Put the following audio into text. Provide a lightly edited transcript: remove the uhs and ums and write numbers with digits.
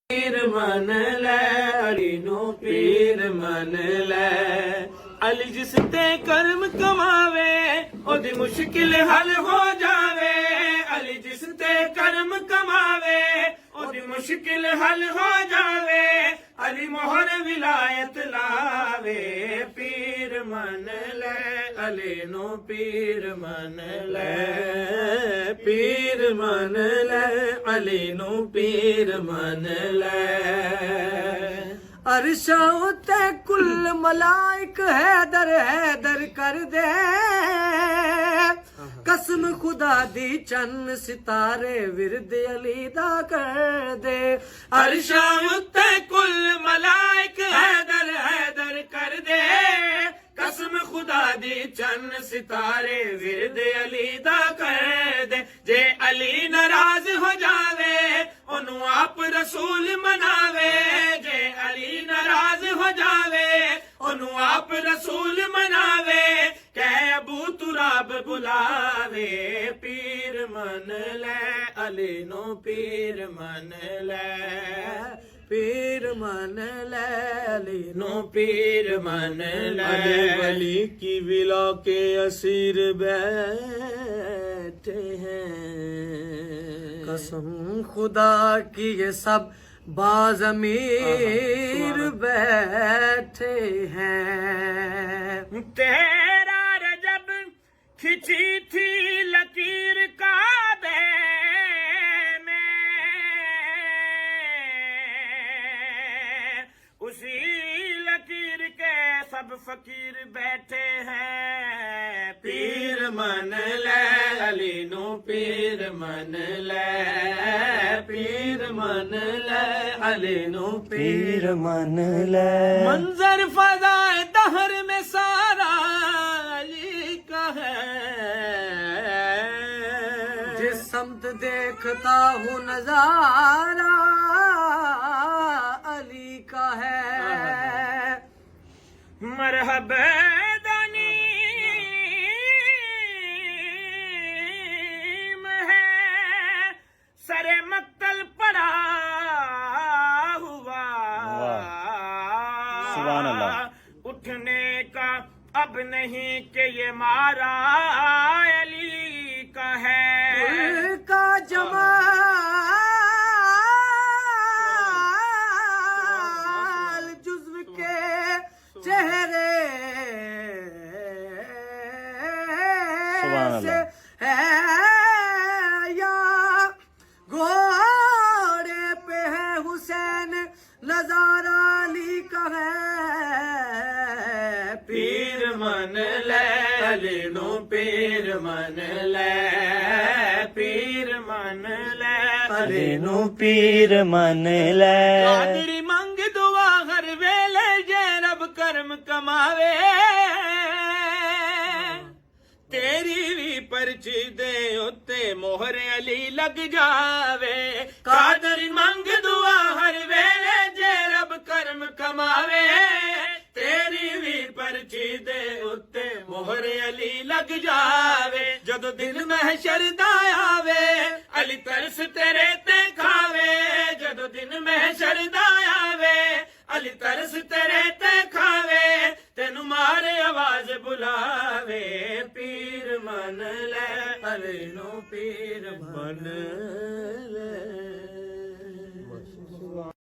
पीर मन लै अली नू पीर मन लै। अली जिस ते कर्म कमावे ओदी मुश्किल हल हो जावे। अली जिस ते कर्म कमावे ओदी मुश्किल हल हो जावे। अली मोहर विलायत लावे पीर मन लै अली नू पीर मन लै। पीर मन लै अली नू पीर मन लै। अरशा उत्ते कुल मलाइक हैदर हैदर कर दे। कसम खुदा दी चन्न सितारे विरद अली दा कर दे। अरशा उत्ते कुल मलाइक हैदर हैदर कर दे। कसम खुदा दी चन्न सितारे विरद अली दा कर दे। जे अली नाराज हो जावे ओनू आप रसूल मनावे। जे अली नाराज हो जावे ओनू आप रसूल मनावे। कह अबू तुराब बुलावे पीर मन लै अली नो पीर मन लै। पीर मन लै अली नो पीर मन लै। वली की विला के असीर बैठे हैं। कसम खुदा की ये सब बाज़मीर बैठे हैं। तेरा रजब खिंची थी लकीर काबे में। उसी लकीर के सब फकीर बैठे हैं। पीर मन लै अली नू पीर मन लै। पीर मन लै अली नू पीर मन लै। मंजर फजाए दहर में सारा अली का है। जिस समत देखता हूँ नजारा अली का है। मरहब दानी है सरे मक्तल पड़ा हुआ। सुभान अल्लाह। उठने का अब नहीं कि ये मारा अली का है। का जमाल जुज़्व के चेहरे सुभान से अल्लाह। है या घोड़े पे है हुसैन नजारा अली का है। पीर मन लै अली नू पीर मन लै। पीर मन लै अली नू पीर मन लै। कादरी मंग दुआ हर वेले जे रब कर्म कमावे। तेरी भी पर्ची दे उत्ते मोहर अली लग जावे। कादरी मंग दुआ हर वेले जे रब कर्म कमावे। तेरी भी पर्ची दे उत्ते मोहर अली लग जावे। जदों दिन महशर दा आवे अली तरस तेरे ते खावे। जदों दिन महशर दा आवे अली तरस तेरे ते खावे। तेनू मारे आवाज बुलावे पीर मन लै अली नू पीर मन